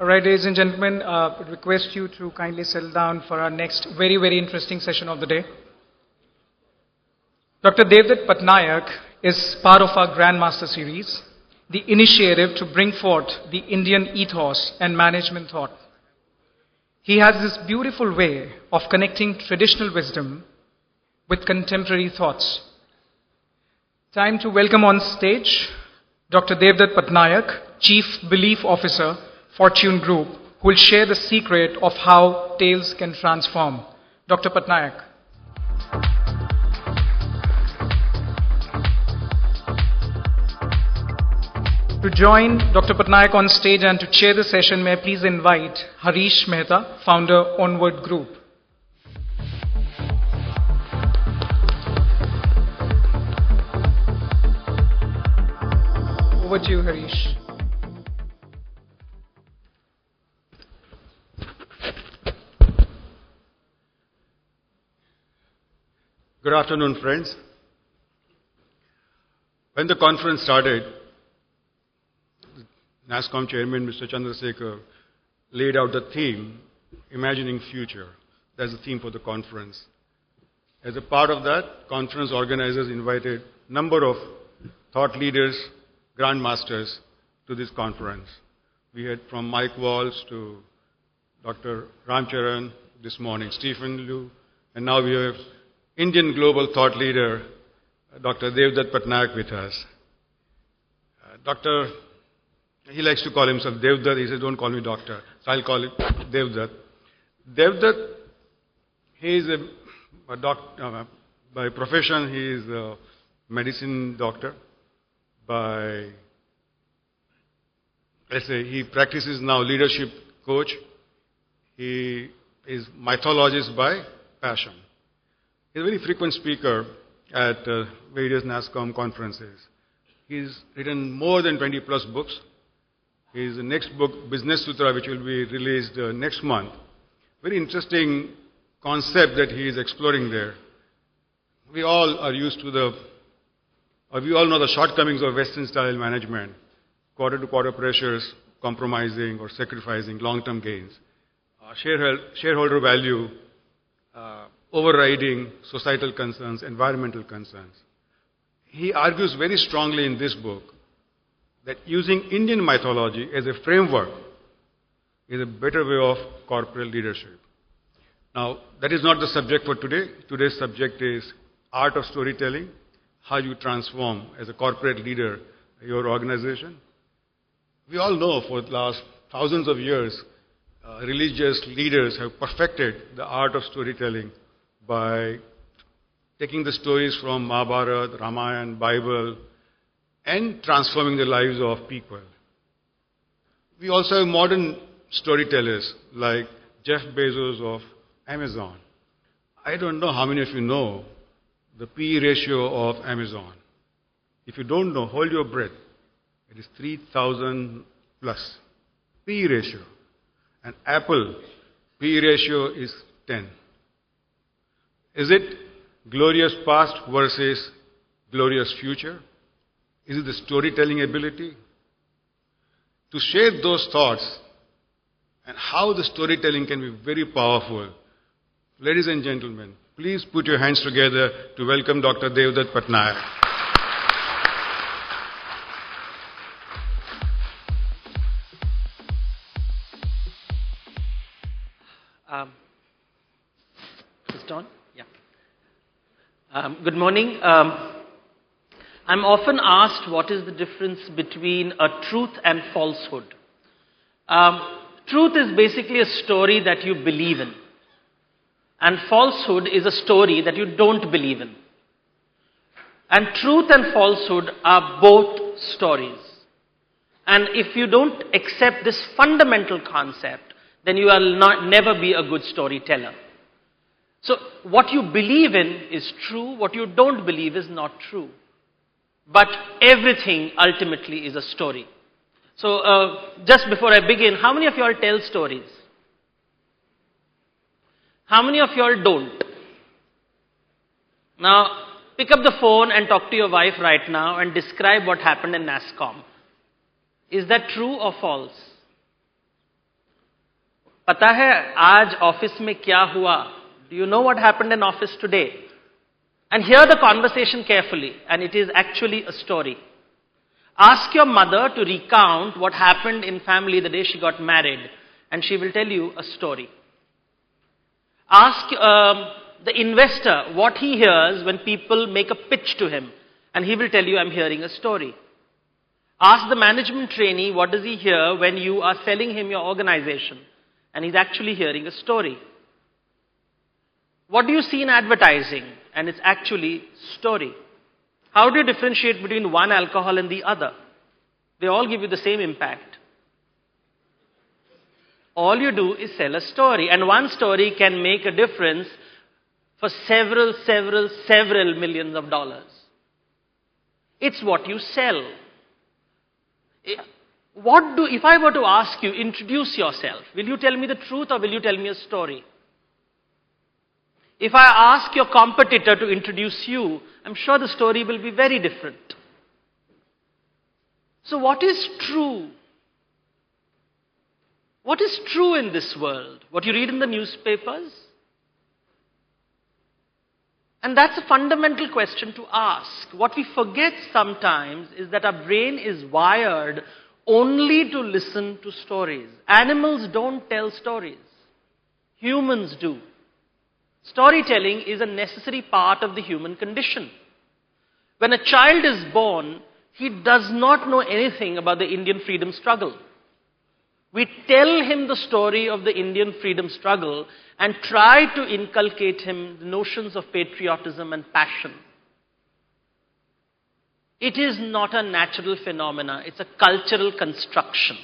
All right, ladies and gentlemen, I request you to kindly settle down for our next very, very interesting session of the day. Dr. Devdutt Patnaik is part of our Grandmaster series, the initiative to bring forth the Indian ethos and management thought. He has this beautiful way of connecting traditional wisdom with contemporary thoughts. Time to welcome on stage Dr. Devdutt Patnaik, Chief Belief Officer, Fortune Group, who will share the secret of how tales can transform. Dr. Patnaik. To join Dr. Patnaik on stage and to chair the session, may I please invite Harish Mehta, founder, Onward Group. Over to you, Harish. Good afternoon, friends. When the conference started, NASSCOM Chairman Mr. Chandrasekhar laid out the theme, Imagining Future. That's the theme for the conference. As a part of that, conference organizers invited a number of thought leaders, grandmasters to this conference. We had from Mike Walsh to Dr. Ramcharan this morning, Stephen Liu, and now we have Indian global thought leader, Dr. Devdutt Patnaik with us. He likes to call himself Devdutt. He says, don't call me doctor. So I'll call him Devdutt. Devdutt, he is a doctor. By profession, he is a medicine doctor. He practices now leadership coach. He is mythologist by passion. He's a very frequent speaker at various NASSCOM conferences. He's written more than 20 plus books. His next book, Business Sutra, which will be released next month. Very interesting concept that he is exploring there. We all are used to we all know the shortcomings of Western style management. Quarter to quarter pressures, compromising or sacrificing long-term gains. Shareholder value, overriding societal concerns, environmental concerns. He argues very strongly in this book that using Indian mythology as a framework is a better way of corporate leadership. Now, that is not the subject for today. Today's subject is art of storytelling, how you transform as a corporate leader your organization. We all know for the last thousands of years, religious leaders have perfected the art of storytelling by taking the stories from Mahabharata, Ramayana, Bible, and transforming the lives of people. We also have modern storytellers like Jeff Bezos of Amazon. I don't know how many of you know the P/E ratio of Amazon. If you don't know, hold your breath. It is 3,000 plus. P/E ratio. And Apple, P/E ratio is 10. Is it glorious past versus glorious future? Is it the storytelling ability? To share those thoughts and how the storytelling can be very powerful, ladies and gentlemen, please put your hands together to welcome Dr. Devdutt Patnaik. Is it on? Yeah. Good morning. I'm often asked what is the difference between a truth and falsehood. Truth is basically a story that you believe in. And falsehood is a story that you don't believe in. And truth and falsehood are both stories. And if you don't accept this fundamental concept, then you will never be a good storyteller. So what you believe in is true, what you don't believe is not true. But everything ultimately is a story. So just before I begin, how many of you all tell stories? How many of you all don't? Now, pick up the phone and talk to your wife right now and describe what happened in NASSCOM. Is that true or false? पता है आज office में क्या हुआ? Do you know what happened in office today? And hear the conversation carefully, and it is actually a story. Ask your mother to recount what happened in family the day she got married, and she will tell you a story. Ask the investor what he hears when people make a pitch to him, and he will tell you, I'm hearing a story. Ask the management trainee what does he hear when you are selling him your organization, and he's actually hearing a story. What do you see in advertising? And it's actually story. How do you differentiate between one alcohol and the other? They all give you the same impact. All you do is sell a story, and one story can make a difference for several millions of dollars. It's what you sell. If I were to ask you, introduce yourself, will you tell me the truth or will you tell me a story? If I ask your competitor to introduce you, I'm sure the story will be very different. So what is true? What is true in this world? What you read in the newspapers? And that's a fundamental question to ask. What we forget sometimes is that our brain is wired only to listen to stories. Animals don't tell stories. Humans do. Storytelling is a necessary part of the human condition. When a child is born, he does not know anything about the Indian freedom struggle. We tell him the story of the Indian freedom struggle and try to inculcate him the notions of patriotism and passion. It is not a natural phenomena, it's a cultural construction.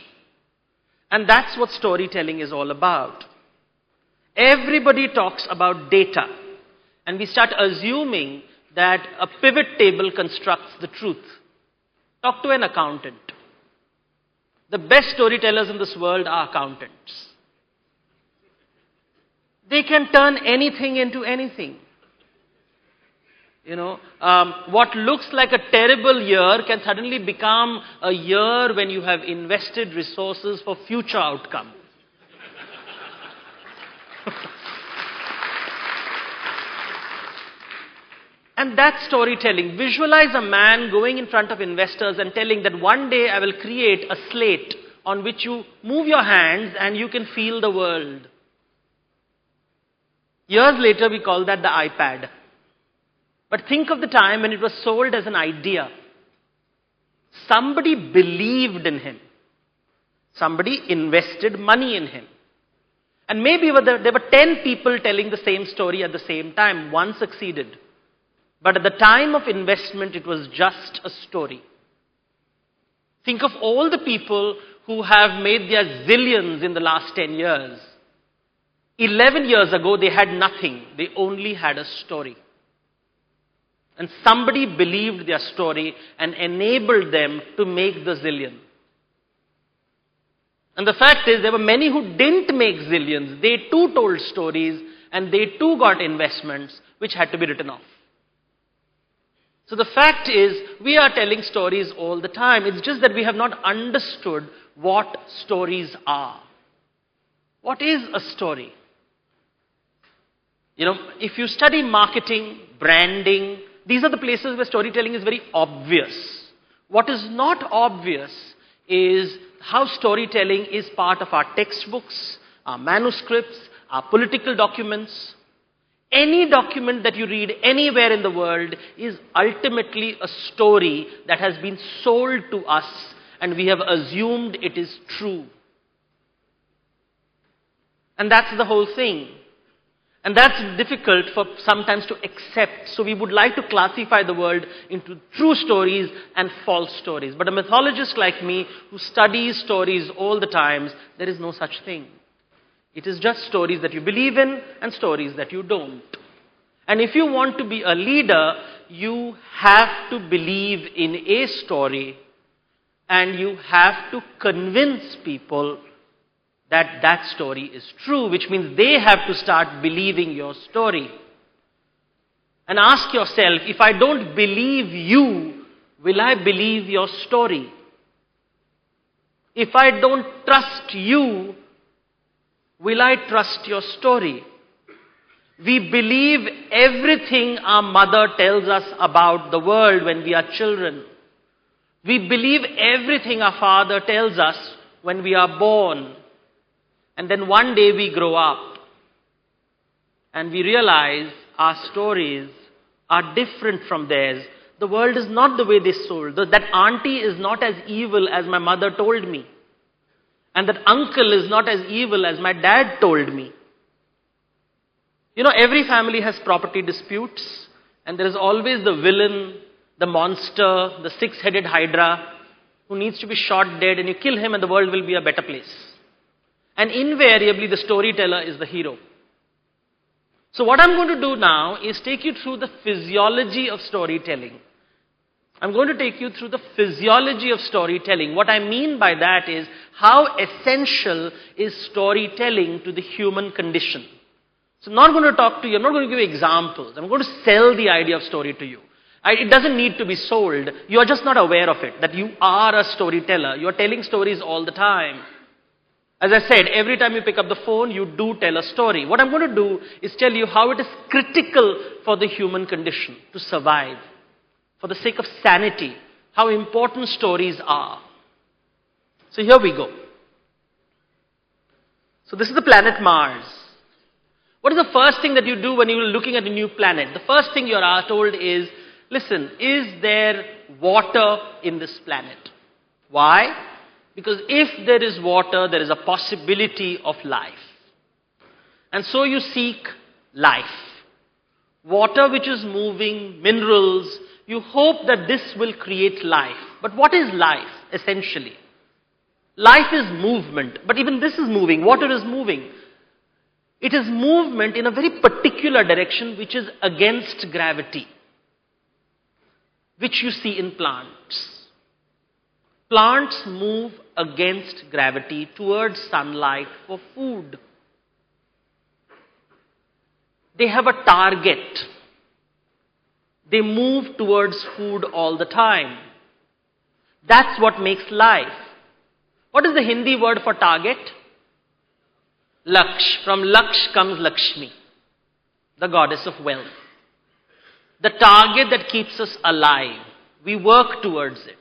And that's what storytelling is all about. Everybody talks about data, and we start assuming that a pivot table constructs the truth. Talk to an accountant. The best storytellers in this world are accountants. They can turn anything into anything. What looks like a terrible year can suddenly become a year when you have invested resources for future outcome. And that's storytelling. Visualize a man going in front of investors and telling that one day I will create a slate on which you move your hands and you can feel the world. Years later, we call that the iPad. But think of the time when it was sold as an idea. Somebody believed in him. Somebody invested money in him. And maybe there were 10 people telling the same story at the same time. One succeeded. But at the time of investment, it was just a story. Think of all the people who have made their zillions in the last 10 years. 11 years ago, they had nothing. They only had a story. And somebody believed their story and enabled them to make the zillion. And the fact is, there were many who didn't make zillions. They too told stories, and they too got investments which had to be written off. So the fact is, we are telling stories all the time. It's just that we have not understood what stories are. What is a story? If you study marketing, branding, these are the places where storytelling is very obvious. What is not obvious is how storytelling is part of our textbooks, our manuscripts, our political documents. Any document that you read anywhere in the world is ultimately a story that has been sold to us, and we have assumed it is true. And that's the whole thing. And that's difficult for sometimes to accept. So we would like to classify the world into true stories and false stories. But a mythologist like me who studies stories all the time, there is no such thing. It is just stories that you believe in and stories that you don't. And if you want to be a leader, you have to believe in a story, and you have to convince people that that story is true, which means they have to start believing your story. And ask yourself, if I don't believe you, will I believe your story? If I don't trust you, Will I trust your story? We believe everything our mother tells us about the world when we are children. We believe everything our father tells us when we are born. And then one day we grow up and we realize our stories are different from theirs. The world is not the way they sold. That auntie is not as evil as my mother told me. And that uncle is not as evil as my dad told me. You know, every family has property disputes, and there is always the villain, the monster, the six-headed hydra who needs to be shot dead, and you kill him and the world will be a better place. And invariably the storyteller is the hero. So what I'm going to do now is take you through the physiology of storytelling. I'm going to take you through the physiology of storytelling. What I mean by that is how essential is storytelling to the human condition. So I'm not going to talk to you, I'm not going to give you examples. I'm going to sell the idea of story to you. It doesn't need to be sold. You are just not aware of it, that you are a storyteller. You are telling stories all the time. As I said, every time you pick up the phone, you do tell a story. What I'm going to do is tell you how it is critical for the human condition to survive. For the sake of sanity, how important stories are. So here we go. So this is the planet Mars. What is the first thing that you do when you are looking at a new planet? The first thing you are told is, listen, is there water in this planet? Why? Because if there is water, there is a possibility of life. And so you seek life. Water which is moving, minerals, you hope that this will create life. But what is life, essentially? Life is movement, but even this is moving. Water is moving. It is movement in a very particular direction which is against gravity, which you see in plants. Plants move against gravity towards sunlight for food. They have a target. They move towards food all the time. That's what makes life. What is the Hindi word for target? Laksh. From Laksh comes Lakshmi, the goddess of wealth. The target that keeps us alive. We work towards it.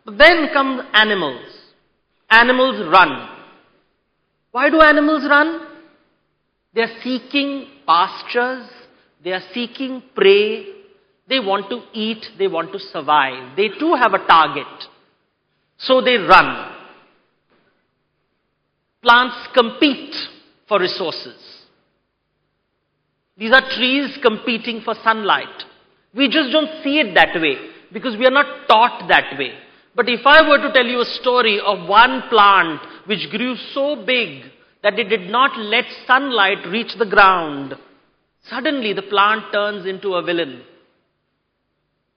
But then come animals. Animals run. Why do animals run? They are seeking pastures. They are seeking prey. They want to eat. They want to survive. They too have a target. So they run. Plants compete for resources. These are trees competing for sunlight. We just don't see it that way because we are not taught that way. But if I were to tell you a story of one plant which grew so big that it did not let sunlight reach the ground, suddenly the plant turns into a villain.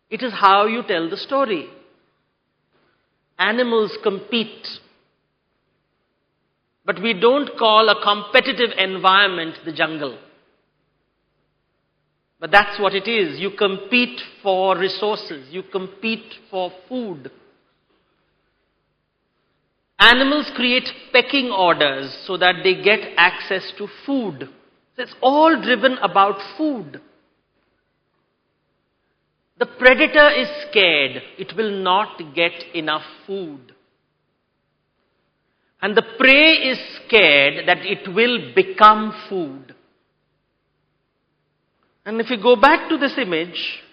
It is how you tell the story. Animals compete. But we don't call a competitive environment the jungle. But that's what it is. You compete for resources. You compete for food. Animals create pecking orders so that they get access to food. It's all driven about food. The predator is scared. It will not get enough food. And the prey is scared that it will become food. And if you go back to this image,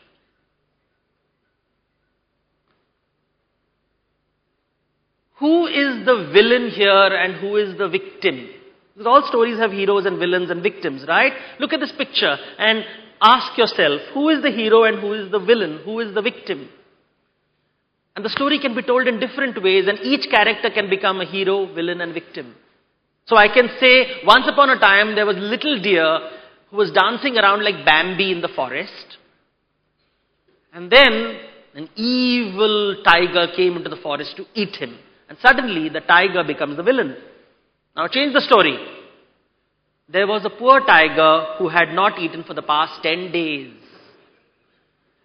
who is the villain here and who is the victim? Because all stories have heroes and villains and victims, right? Look at this picture and ask yourself, who is the hero and who is the villain? Who is the victim? And the story can be told in different ways, and each character can become a hero, villain, and victim. So I can say, once upon a time, there was a little deer who was dancing around like Bambi in the forest. And then an evil tiger came into the forest to eat him. And suddenly, the tiger becomes the villain. Now change the story. There was a poor tiger who had not eaten for the past 10 days.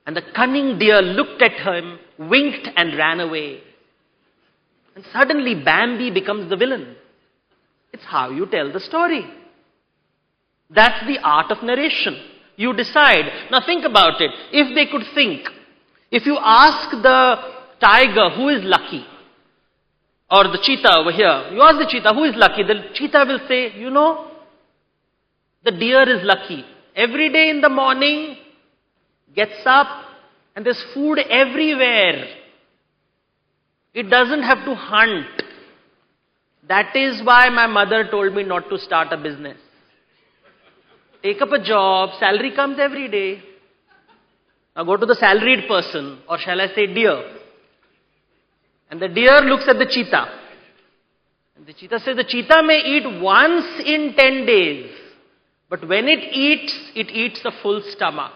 And the cunning deer looked at him, winked and ran away. And suddenly Bambi becomes the villain. It's how you tell the story. That's the art of narration. You decide. Now think about it. If they could think, if you ask the tiger who is lucky, or the cheetah over here, you ask the cheetah who is lucky, the cheetah will say, you know, the deer is lucky. Every day in the morning, gets up and there's food everywhere. It doesn't have to hunt. That is why my mother told me not to start a business. Take up a job, salary comes every day. Now go to the salaried person, or shall I say deer. And the deer looks at the cheetah. And the cheetah says, the cheetah may eat once in 10 days. But when it eats a full stomach.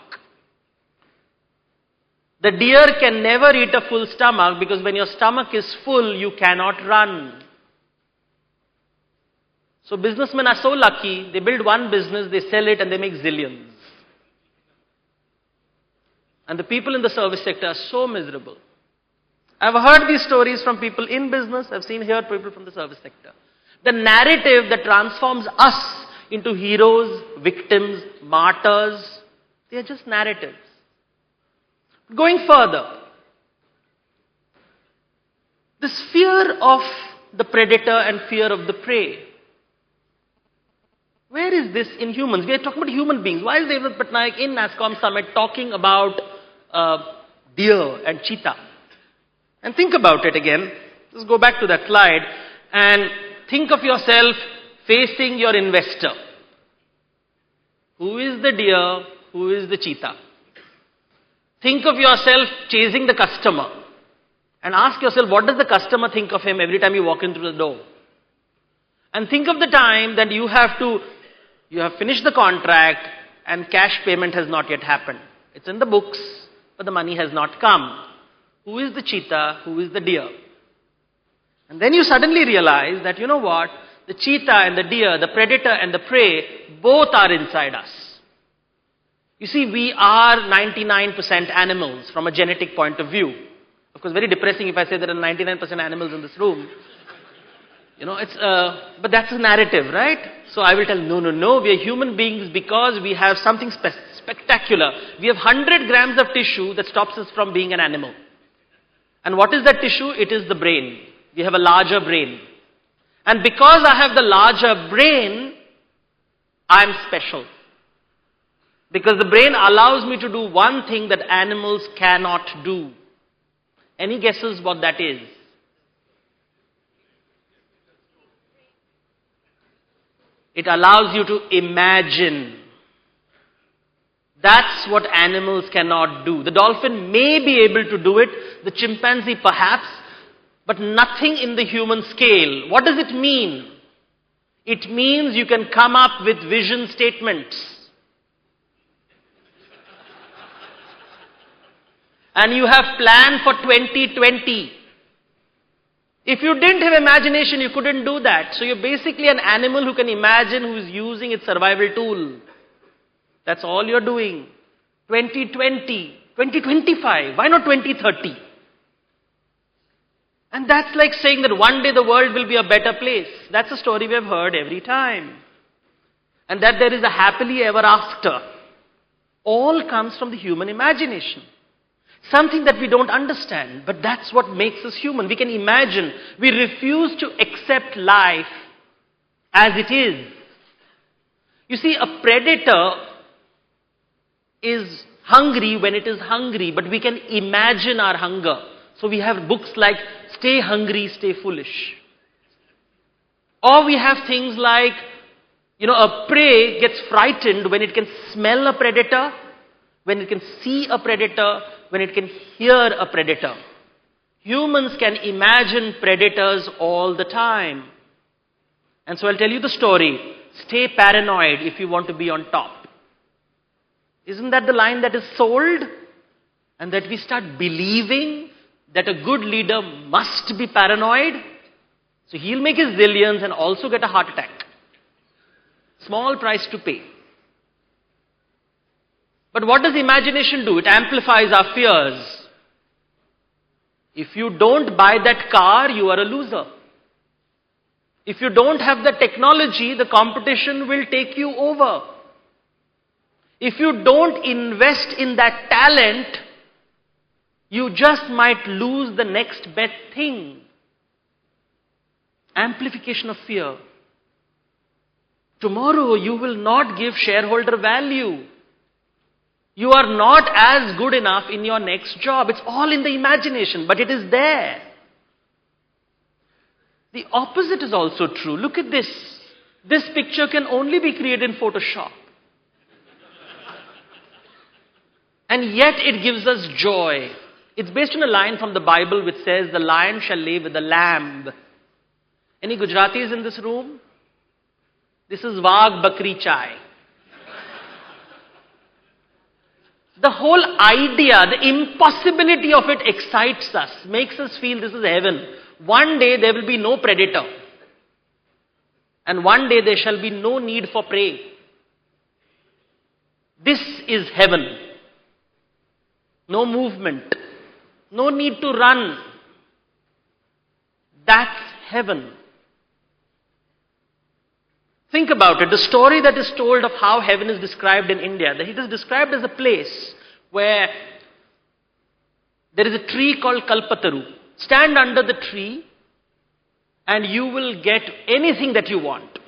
The deer can never eat a full stomach because when your stomach is full, you cannot run. So businessmen are so lucky, they build one business, they sell it and they make zillions. And the people in the service sector are so miserable. I've heard these stories from people in business, I've seen here people from the service sector. The narrative that transforms us into heroes, victims, martyrs, they are just narratives. Going further, this fear of the predator and fear of the prey. Where is this in humans? We are talking about human beings. Why is Devdutt Pattanaik in NASSCOM Summit talking about deer and cheetah? And think about it again. Just go back to that slide and think of yourself facing your investor. Who is the deer? Who is the cheetah? Think of yourself chasing the customer and ask yourself, what does the customer think of him every time you walk in through the door? And think of the time that you have finished the contract and cash payment has not yet happened. It's in the books, but the money has not come. Who is the cheetah? Who is the deer? And then you suddenly realize that, you know what? The cheetah and the deer, the predator and the prey, both are inside us. You see, we are 99% animals from a genetic point of view. Of course, very depressing if I say there are 99% animals in this room. You know, but that's a narrative, right? So I will tell, no, we are human beings because we have something spectacular. We have 100 grams of tissue that stops us from being an animal. And what is that tissue? It is the brain. We have a larger brain. And because I have the larger brain, I'm special. Because the brain allows me to do one thing that animals cannot do. Any guesses what that is? It allows you to imagine. That's what animals cannot do. The dolphin may be able to do it, the chimpanzee perhaps, but nothing in the human scale. What does it mean? It means you can come up with vision statements. And you have planned for 2020. If you didn't have imagination, you couldn't do that. So you're basically an animal who can imagine, who is using its survival tool. That's all you're doing. 2020, 2025, why not 2030? And that's like saying that one day the world will be a better place. That's a story we have heard every time. And that there is a happily ever after. All comes from the human imagination. Something that we don't understand, but that's what makes us human. We can imagine. We refuse to accept life as it is. You see, a predator is hungry when it is hungry, but we can imagine our hunger. So we have books like Stay Hungry, Stay Foolish. Or we have things like, a prey gets frightened when it can smell a predator, when it can see a predator, when it can hear a predator. Humans can imagine predators all the time. And so I'll tell you the story. Stay paranoid if you want to be on top. Isn't that the line that is sold? And that we start believing that a good leader must be paranoid. So he'll make his zillions and also get a heart attack. Small price to pay. But what does imagination do? It amplifies our fears. If you don't buy that car, you are a loser. If you don't have the technology, the competition will take you over. If you don't invest in that talent, you just might lose the next best thing. Amplification of fear. Tomorrow you will not give shareholder value. You are not as good enough in your next job. It's all in the imagination, but it is there. The opposite is also true. Look at this. This picture can only be created in Photoshop. And yet it gives us joy. It's based on a line from the Bible which says, the lion shall lay with the lamb. Any Gujaratis in this room? This is Wagh Bakri Chai. The whole idea, the impossibility of it excites us, makes us feel this is heaven. One day there will be no predator. And one day there shall be no need for prey. This is heaven. No movement. No need to run. That's heaven. Think about it. The story that is told of how heaven is described in India, that it is described as a place where there is a tree called Kalpataru. Stand under the tree and you will get anything that you want.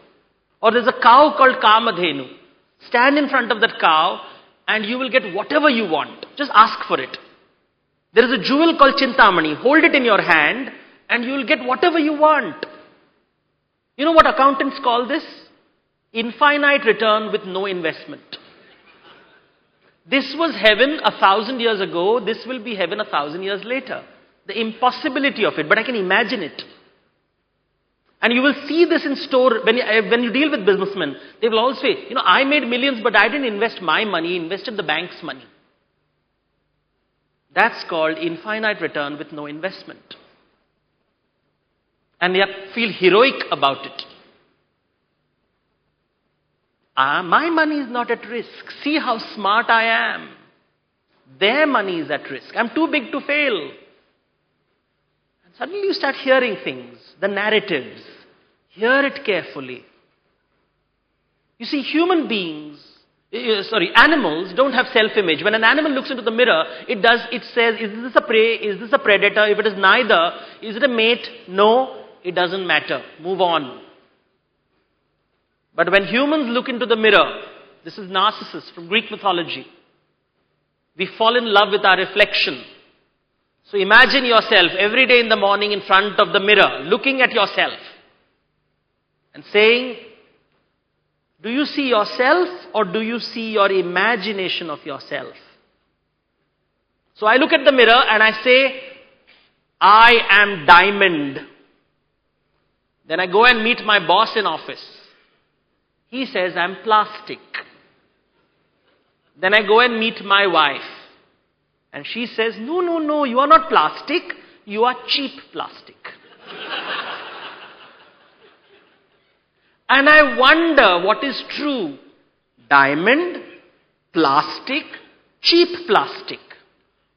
Or there's a cow called Kamadhenu. Stand in front of that cow and you will get whatever you want. Just ask for it. There is a jewel called Chintamani. Hold it in your hand and you will get whatever you want. You know what accountants call this? Infinite return with no investment. This was heaven 1,000 years ago. This will be heaven 1,000 years later. The impossibility of it, but I can imagine it. And you will see this in store, when you deal with businessmen, they will always say, I made millions, but I didn't invest my money, I invested the bank's money. That's called infinite return with no investment. And they feel heroic about it. My money is not at risk. See how smart I am. Their money is at risk. I'm too big to fail. And suddenly you start hearing things, the narratives. Hear it carefully. You see, animals don't have self-image. When an animal looks into the mirror, it says, is this a prey? Is this a predator? If it is neither, is it a mate? No, it doesn't matter. Move on. But when humans look into the mirror, this is Narcissus from Greek mythology. We fall in love with our reflection. So imagine yourself every day in the morning in front of the mirror, looking at yourself and saying, do you see yourself or do you see your imagination of yourself? So I look at the mirror and I say, I am diamond. Then I go and meet my boss in office. He says, I'm plastic. Then I go and meet my wife. And she says, no, you are not plastic. You are cheap plastic. And I wonder what is true. Diamond, plastic, cheap plastic.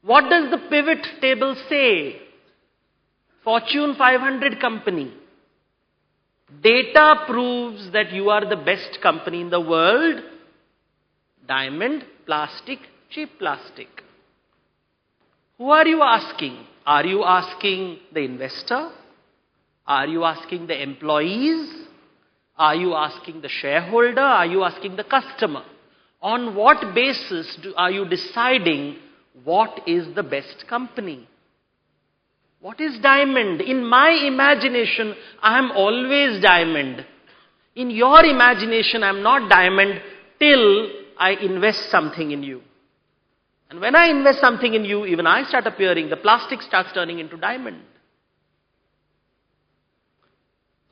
What does the pivot table say? Fortune 500 company. Data proves that you are the best company in the world. Diamond, plastic, cheap plastic. Who are you asking? Are you asking the investor? Are you asking the employees? Are you asking the shareholder? Are you asking the customer? On what basis are you deciding what is the best company? What is diamond? In my imagination, I am always diamond. In your imagination, I am not diamond till I invest something in you. And when I invest something in you, even I start appearing, the plastic starts turning into diamond.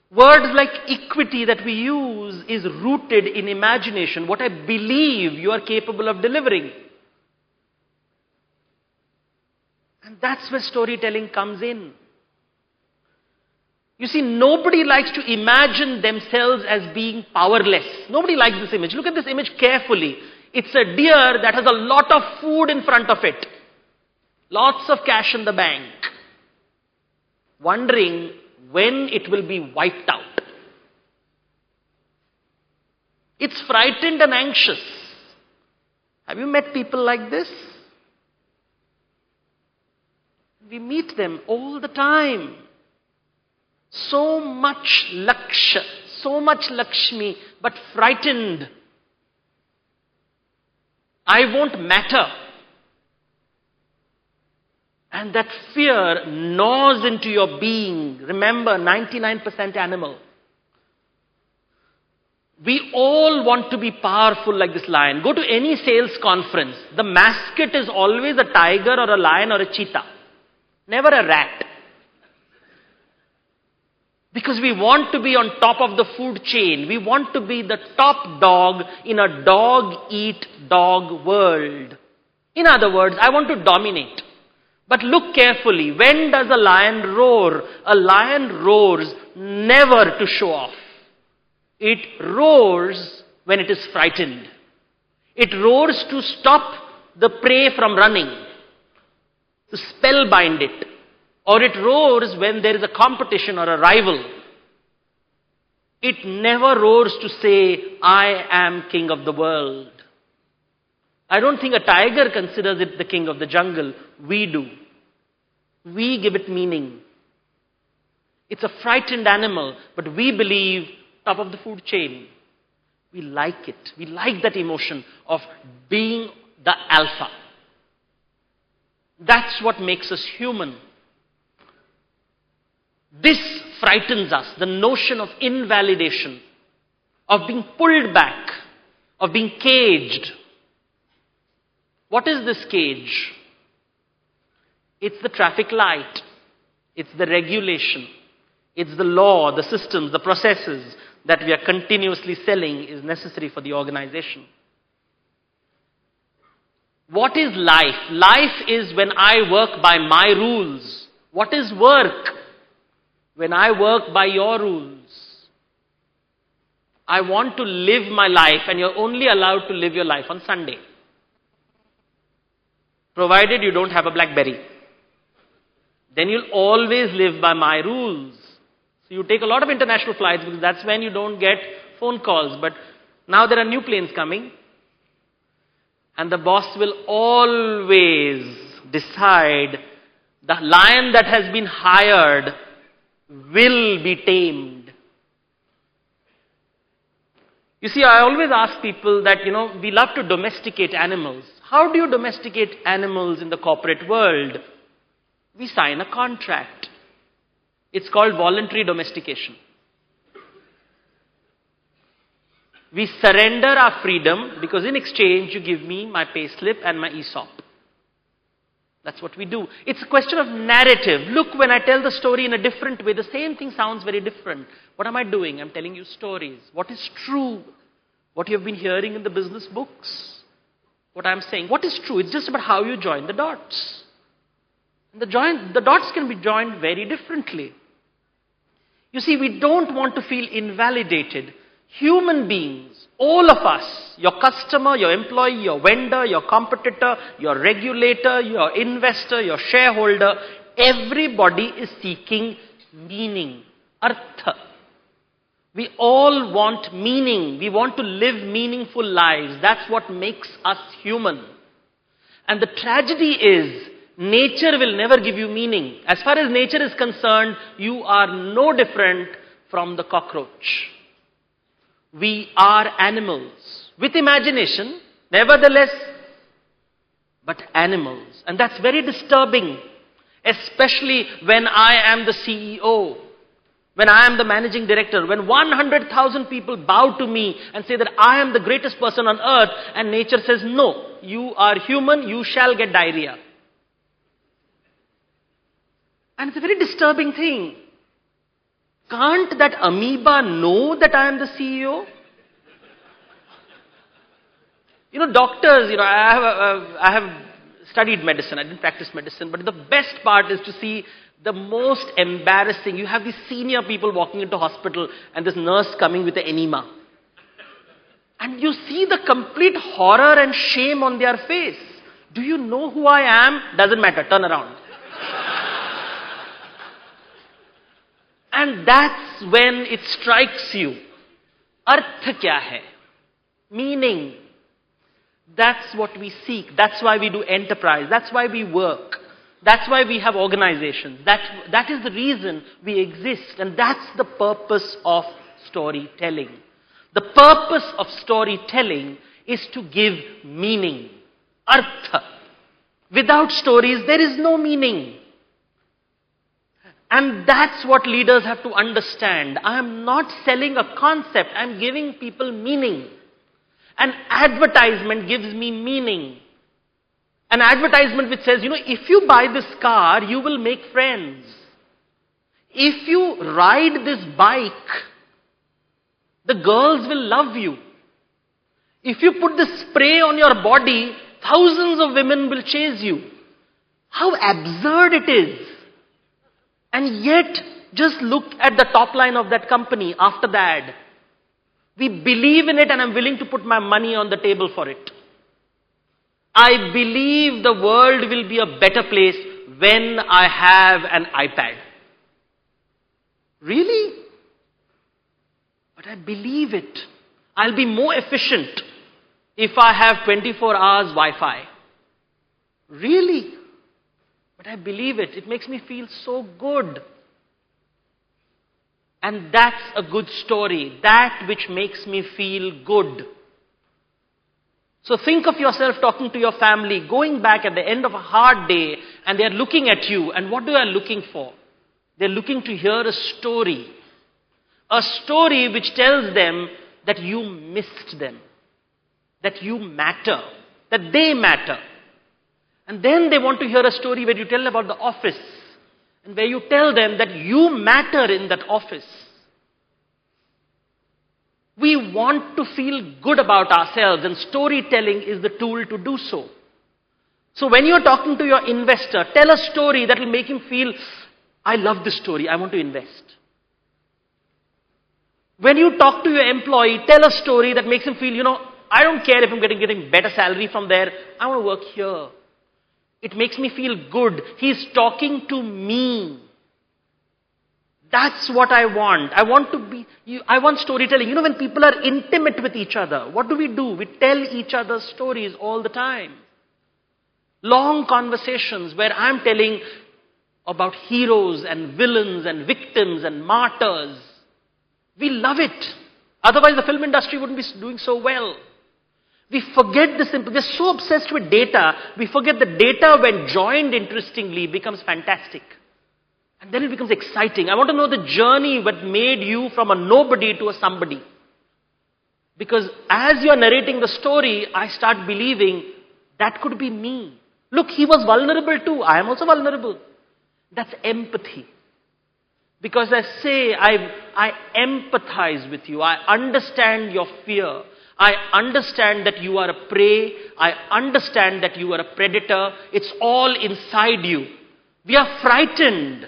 Words like equity that we use is rooted in imagination, what I believe you are capable of delivering. And that's where storytelling comes in. You see, nobody likes to imagine themselves as being powerless. Nobody likes this image. Look at this image carefully. It's a deer that has a lot of food in front of it. Lots of cash in the bank. Wondering when it will be wiped out. It's frightened and anxious. Have you met people like this? We meet them all the time. So much Laksha, so much Lakshmi, but frightened. I won't matter. And that fear gnaws into your being. Remember, 99% animal. We all want to be powerful like this lion. Go to any sales conference. The mascot is always a tiger or a lion or a cheetah. Never a rat. Because we want to be on top of the food chain. We want to be the top dog in a dog-eat-dog world. In other words, I want to dominate. But look carefully. When does a lion roar? A lion roars never to show off. It roars when it is frightened. It roars to stop the prey from running, to spellbind it. Or it roars when there is a competition or a rival. It never roars to say, I am king of the world. I don't think a tiger considers it the king of the jungle. We do. We give it meaning. It's a frightened animal, but we believe top of the food chain. We like it. We like that emotion of being the alpha. That's what makes us human. This frightens us, the notion of invalidation, of being pulled back, of being caged. What is this cage? It's the traffic light. It's the regulation. It's the law, the systems, the processes that we are continuously selling is necessary for the organization. What is life? Life is when I work by my rules. What is work? When I work by your rules. I want to live my life, and you're only allowed to live your life on Sunday. Provided you don't have a BlackBerry. Then you'll always live by my rules. So you take a lot of international flights because that's when you don't get phone calls. But now there are new planes coming. And the boss will always decide the lion that has been hired will be tamed. You see, I always ask people that, we love to domesticate animals. How do you domesticate animals in the corporate world? We sign a contract. It's called voluntary domestication. We surrender our freedom because in exchange you give me my pay slip and my ESOP. That's what we do. It's a question of narrative. Look, when I tell the story in a different way, the same thing sounds very different. What am I doing? I'm telling you stories. What is true? What you have been hearing in the business books. What I'm saying. What is true? It's just about how you join the dots. The dots can be joined very differently. You see, we don't want to feel invalidated. Human beings, all of us, your customer, your employee, your vendor, your competitor, your regulator, your investor, your shareholder, everybody is seeking meaning, artha. We all want meaning. We want to live meaningful lives. That's what makes us human. And the tragedy is, nature will never give you meaning. As far as nature is concerned, you are no different from the cockroach. We are animals with imagination, nevertheless, but animals. And that's very disturbing, especially when I am the CEO, when I am the managing director, when 100,000 people bow to me and say that I am the greatest person on earth, and nature says, no, you are human, you shall get diarrhea. And it's a very disturbing thing. Can't that amoeba know that I am the CEO? Doctors, I have studied medicine. I didn't practice medicine. But the best part is to see the most embarrassing. You have these senior people walking into hospital and this nurse coming with an enema. And you see the complete horror and shame on their face. Do you know who I am? Doesn't matter. Turn around. And that's when it strikes you. Arth kya hai? Meaning. That's what we seek. That's why we do enterprise. That's why we work. That's why we have organizations. That is the reason we exist. And that's the purpose of storytelling. The purpose of storytelling is to give meaning. Artha. Without stories, there is no meaning. And that's what leaders have to understand. I am not selling a concept. I am giving people meaning. An advertisement gives me meaning. An advertisement which says, if you buy this car, you will make friends. If you ride this bike, the girls will love you. If you put this spray on your body, thousands of women will chase you. How absurd it is. And yet, just look at the top line of that company after the ad. We believe in it and I'm willing to put my money on the table for it. I believe the world will be a better place when I have an iPad. Really? But I believe it. I'll be more efficient if I have 24 hours Wi-Fi. Really? But I believe it. It makes me feel so good. And that's a good story. That which makes me feel good. So think of yourself talking to your family, going back at the end of a hard day, and they're looking at you, and what they are looking for? They're looking to hear a story. A story which tells them that you missed them, that you matter, that they matter. And then they want to hear a story where you tell about the office, and where you tell them that you matter in that office. We want to feel good about ourselves, and storytelling is the tool to do so. So when you're talking to your investor, tell a story that will make him feel, I love this story, I want to invest. When you talk to your employee, tell a story that makes him feel, I don't care if I'm getting better salary from there, I want to work here. It makes me feel good. He's talking to me. That's what I want. I want storytelling. When people are intimate with each other, what do? We tell each other stories all the time. Long conversations where I'm telling about heroes and villains and victims and martyrs. We love it. Otherwise the film industry wouldn't be doing so well. We forget the simple. We're so obsessed with data, we forget that data when joined interestingly becomes fantastic. And then it becomes exciting. I want to know the journey that made you from a nobody to a somebody. Because as you are narrating the story, I start believing that could be me. Look, he was vulnerable too. I am also vulnerable. That's empathy. Because I say, I empathize with you. I understand your fear. I understand that you are a prey. I understand that you are a predator. It's all inside you. We are frightened.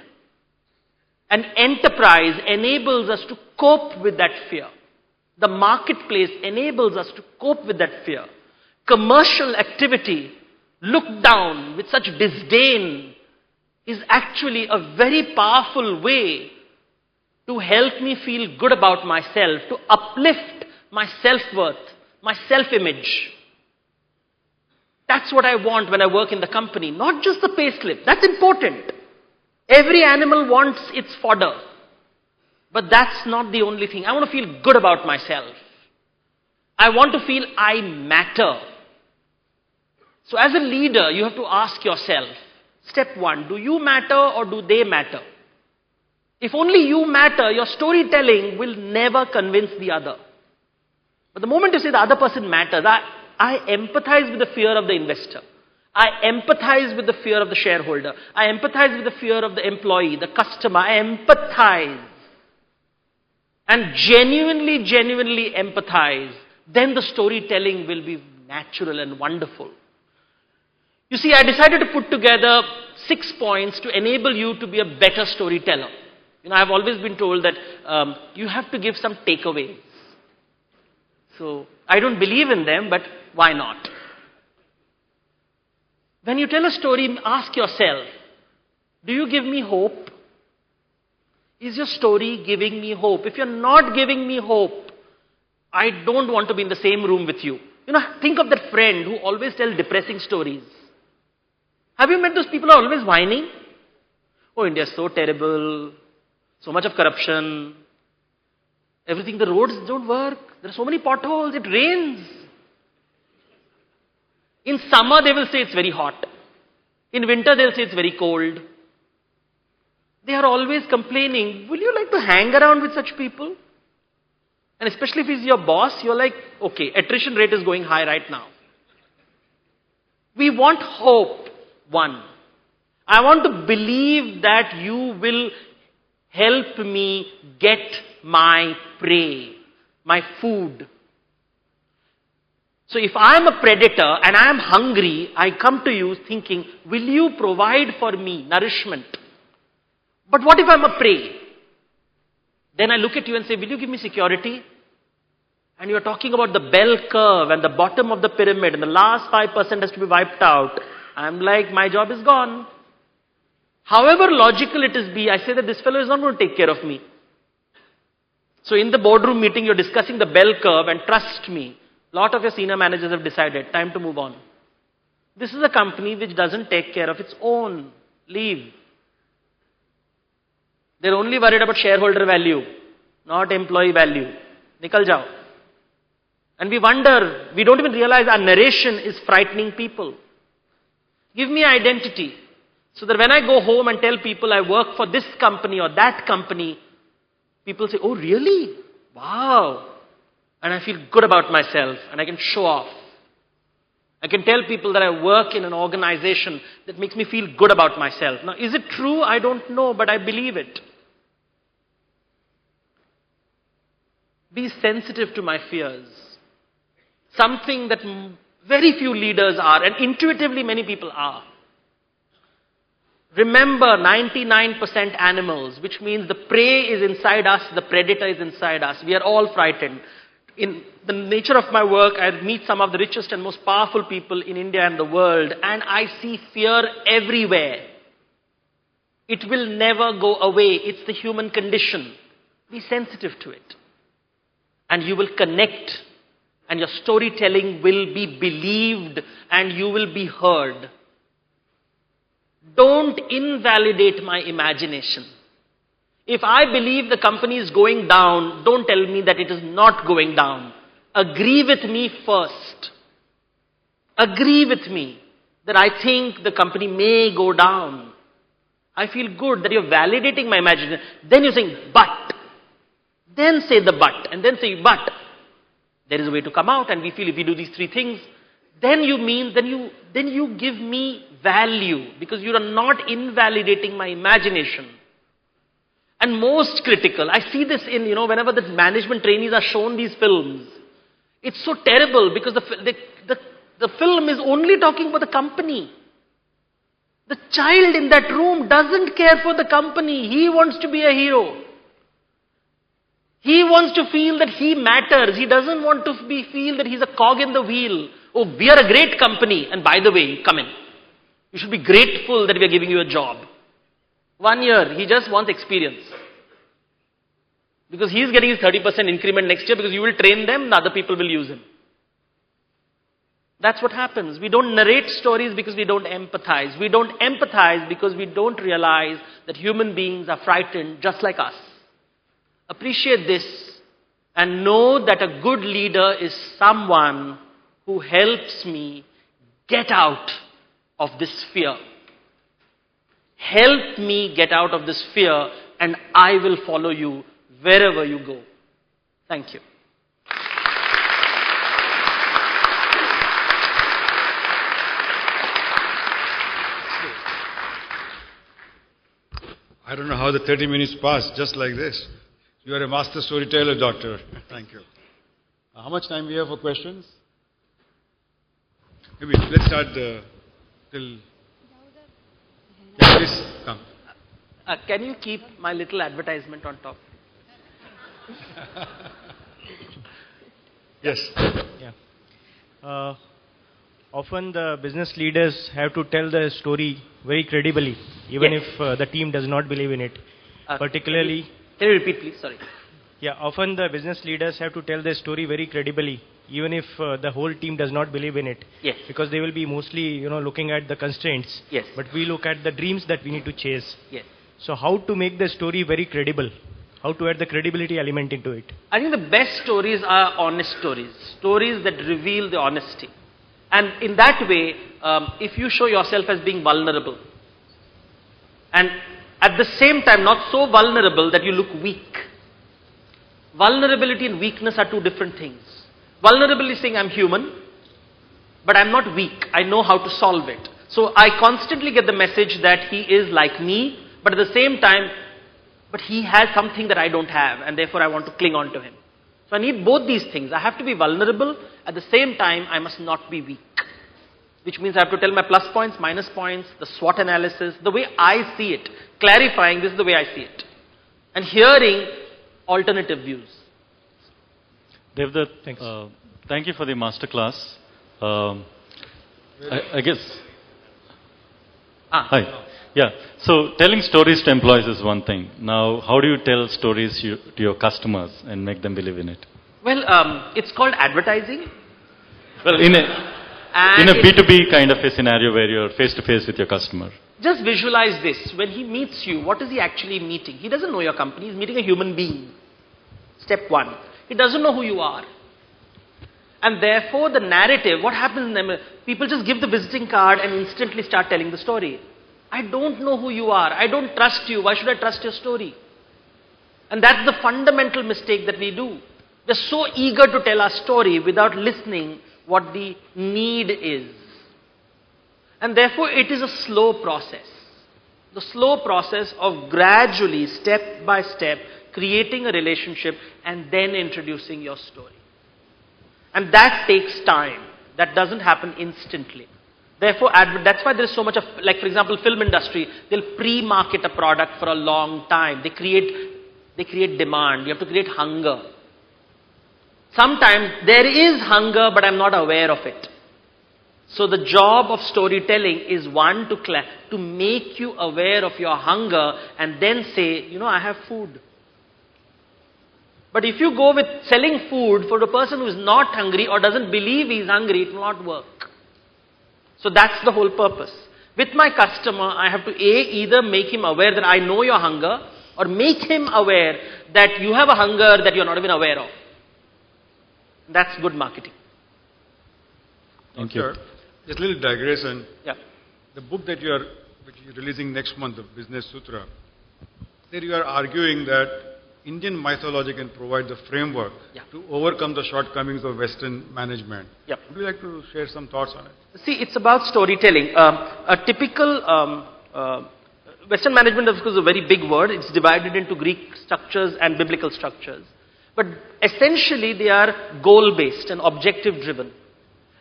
And enterprise enables us to cope with that fear. The marketplace enables us to cope with that fear. Commercial activity, looked down with such disdain, is actually a very powerful way to help me feel good about myself, to uplift my self-worth, my self-image. That's what I want when I work in the company. Not just the pay slip. That's important. Every animal wants its fodder. But that's not the only thing. I want to feel good about myself. I want to feel I matter. So as a leader, you have to ask yourself, step one, do you matter or do they matter? If only you matter, your storytelling will never convince the other. But the moment you say the other person matters, I empathize with the fear of the investor. I empathize with the fear of the shareholder. I empathize with the fear of the employee, the customer. I empathize. And genuinely empathize. Then the storytelling will be natural and wonderful. You see, I decided to put together 6 points to enable you to be a better storyteller. I've always been told that you have to give some takeaways. So, I don't believe in them, but why not? When you tell a story, ask yourself, do you give me hope? Is your story giving me hope? If you're not giving me hope, I don't want to be in the same room with you. You know, think of that friend who always tells depressing stories. Have you met those people who are always whining? Oh, India is so terrible, so much of corruption, everything, the roads don't work, there are so many potholes, it rains. In summer, they will say it's very hot. In winter, they'll say it's very cold. They are always complaining. Will you like to hang around with such people? And especially if he's your boss, you're like, okay, attrition rate is going high right now. We want hope, one. I want to believe that you will help me get my prey, my food. So if I am a predator and I am hungry, I come to you thinking, will you provide for me nourishment? But what if I'm a prey? Then I look at you and say, will you give me security? And you're talking about the bell curve and the bottom of the pyramid and the last 5% has to be wiped out. I'm like, my job is gone. However logical it is be, I say that this fellow is not going to take care of me. So in the boardroom meeting, you're discussing the bell curve, and trust me, a lot of your senior managers have decided, time to move on. This is a company which doesn't take care of its own. Leave. They're only worried about shareholder value, not employee value. Nikal jao. And we wonder, we don't even realize our narration is frightening people. Give me identity, so that when I go home and tell people I work for this company or that company, people say, oh really? Wow. And I feel good about myself and I can show off. I can tell people that I work in an organization that makes me feel good about myself. Now, is it true? I don't know, but I believe it. Be sensitive to my fears. Something that very few leaders are, and intuitively many people are. Remember, 99% animals, which means the prey is inside us, the predator is inside us. We are all frightened. In the nature of my work, I meet some of the richest and most powerful people in India and the world, and I see fear everywhere. It will never go away. It's the human condition. Be sensitive to it. And you will connect, and your storytelling will be believed, and you will be heard. Don't invalidate my imagination. If I believe the company is going down, don't tell me that it is not going down. Agree with me first. Agree with me that I think the company may go down. I feel good that you're validating my imagination. Then you're saying, but. Then say the but. And then say, but. There is a way to come out, and we feel if we do these three things, then you give me value, because you are not invalidating my imagination. And most critical, I see this in, whenever the management trainees are shown these films, it's so terrible because the film is only talking about the company. The child in that room doesn't care for the company. He wants to be a hero. He wants to feel that he matters. He doesn't want to feel that he's a cog in the wheel. Oh, we are a great company. And by the way, come in. You should be grateful that we are giving you a job. 1 year, he just wants experience. Because he's getting his 30% increment next year, because you will train them, the other people will use him. That's what happens. We don't narrate stories because we don't empathize. We don't empathize because we don't realize that human beings are frightened just like us. Appreciate this and know that a good leader is someone who helps me get out of this fear. Help me get out of this fear, and I will follow you wherever you go. Thank you. I don't know how the 30 minutes passed, just like this. You are a master storyteller, doctor. Thank you. How much time we have for questions? Maybe let's start till... Yeah, please come. Can you keep my little advertisement on top? Yes. Yeah. Often the business leaders have to tell the story very credibly, even Yes. if the team does not believe in it. Particularly... Can you repeat, please? Sorry. Yeah, often the business leaders have to tell their story very credibly, even if the whole team does not believe in it. Yes. Because they will be mostly, looking at the constraints. Yes. But we look at the dreams that we need to chase. Yes. So how to make the story very credible? How to add the credibility element into it? I think the best stories are honest stories. Stories that reveal the honesty. And in that way, if you show yourself as being vulnerable, and at the same time not so vulnerable that you look weak. Vulnerability and weakness are two different things. Vulnerability is saying I'm human, but I'm not weak. I know how to solve it. So I constantly get the message that he is like me, but at the same time, but he has something that I don't have, and therefore I want to cling on to him. So I need both these things. I have to be vulnerable. At the same time, I must not be weak. Which means I have to tell my plus points, minus points, the SWOT analysis, the way I see it. Clarifying, this is the way I see it. And hearing alternative views. Devdutt, Thanks. Thank you for the masterclass. I guess. Hi. Yeah. So telling stories to employees is one thing. Now, how do you tell stories to your customers and make them believe in it? Well, it's called advertising. Well, in a B2B kind of a scenario where you're face to face with your customer. Just visualize this. When he meets you, what is he actually meeting? He doesn't know your company. He's meeting a human being. Step one. He doesn't know who you are. And therefore, the narrative, what happens in them, people just give the visiting card and instantly start telling the story. I don't know who you are. I don't trust you. Why should I trust your story? And that's the fundamental mistake that we do. We're so eager to tell our story without listening what the need is. And therefore, it is a slow process. The slow process of gradually, step by step, creating a relationship and then introducing your story. And that takes time. That doesn't happen instantly. Therefore, that's why there is so much of, like for example, film industry, they'll pre-market a product for a long time. They create demand. You have to create hunger. Sometimes there is hunger, but I'm not aware of it. So the job of storytelling is one, to make you aware of your hunger and then say, I have food. But if you go with selling food for a person who is not hungry or doesn't believe he is hungry, it will not work. So that's the whole purpose. With my customer, I have to either make him aware that I know your hunger, or make him aware that you have a hunger that you're not even aware of. That's good marketing. Thank you. Just a little digression. Yeah. The book which you're releasing next month, the Business Sutra, there you are arguing that Indian mythology can provide the framework to overcome the shortcomings of Western management. Yeah. Would you like to share some thoughts on it? See, it's about storytelling. A typical Western management, of course, is a very big word. It's divided into Greek structures and biblical structures. But essentially, they are goal-based and objective-driven.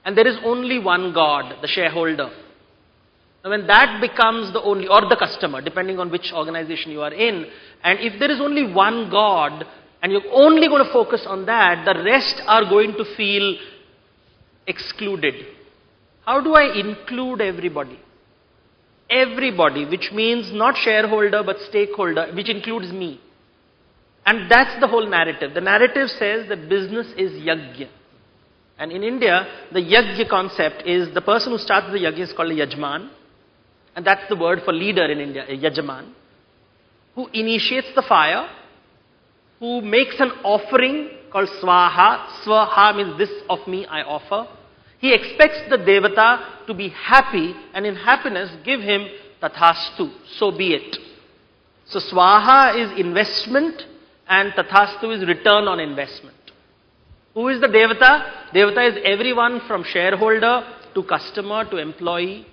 And there is only one God, the shareholder. Now, when that becomes the only, or the customer, depending on which organization you are in, and if there is only one God, and you're only going to focus on that, the rest are going to feel excluded. How do I include everybody? Everybody, which means not shareholder but stakeholder, which includes me. And that's the whole narrative. The narrative says that business is yajna. And in India, the yajna concept is the person who starts the yajna is called a yajman. And that's the word for leader in India, a yajman. Who initiates the fire, who makes an offering called swaha. Swaha means this of me I offer. He expects the devata to be happy, and in happiness give him tathastu, so be it. So swaha is investment and tathastu is return on investment. Who is the devata? Devata is everyone from shareholder to customer to employee.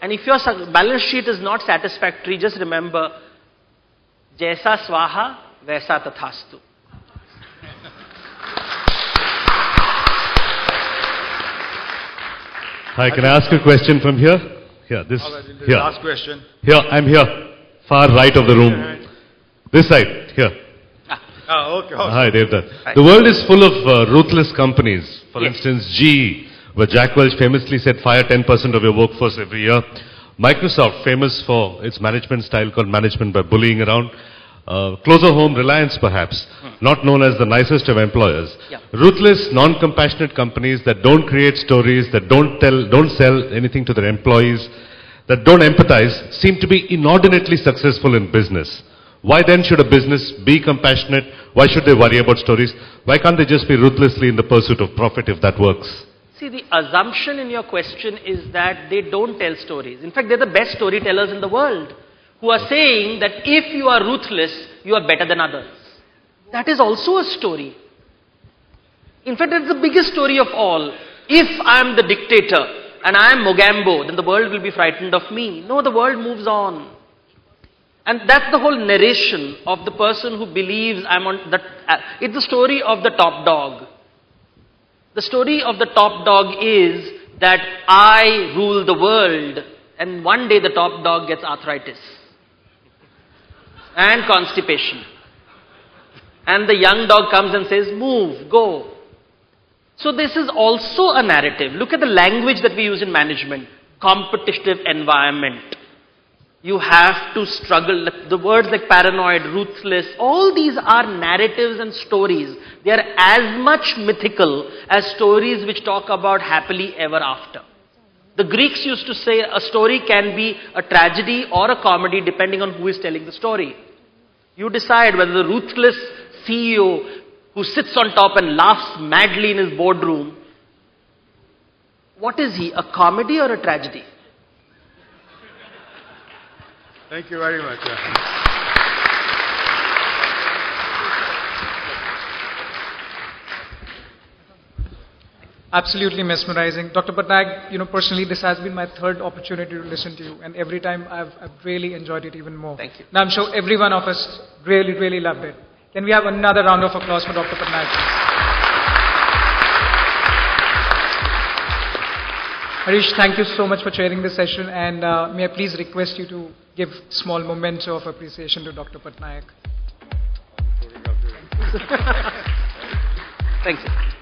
And if your balance sheet is not satisfactory, just remember, Jaisa swaha, vaisa tathastu. Hi, can I ask a question from here? Here, this. Here. Last question. Here, I'm here. Far right of the room. This side, here. Okay. Hi, Devdutt. The world is full of ruthless companies. For instance, GE, where Jack Welch famously said fire 10% of your workforce every year. Microsoft, famous for its management style called management by bullying around. closer home, Reliance perhaps, not known as the nicest of employers. Yeah. Ruthless, non-compassionate companies that don't create stories, that don't sell anything to their employees, that don't empathize, seem to be inordinately successful in business. Why then should a business be compassionate? Why should they worry about stories? Why can't they just be ruthlessly in the pursuit of profit if that works? See, the assumption in your question is that they don't tell stories. In fact, they're the best storytellers in the world, who are saying that if you are ruthless, you are better than others. That is also a story. In fact, that's the biggest story of all. If I am the dictator and I am Mogambo, then the world will be frightened of me. No, the world moves on. And that's the whole narration of the person who believes I'm on that. It's the story of the top dog. The story of the top dog is that I rule the world, and one day the top dog gets arthritis and constipation. And the young dog comes and says, move, go. So this is also a narrative. Look at the language that we use in management. Competitive environment. You have to struggle. The words like paranoid, ruthless, all these are narratives and stories. They are as much mythical as stories which talk about happily ever after. The Greeks used to say a story can be a tragedy or a comedy depending on who is telling the story. You decide whether the ruthless CEO who sits on top and laughs madly in his boardroom, what is he, a comedy or a tragedy? Thank you very much. Absolutely mesmerizing. Dr. Patnaik, personally, this has been my third opportunity to listen to you, and every time I've really enjoyed it even more. Thank you. Now, I'm sure every one of us really, really loved it. Can we have another round of applause for Dr. Patnaik, please? Harish, thank you so much for chairing this session, and may I please request you to give small memento of appreciation to Dr. Patnaik. Thank you.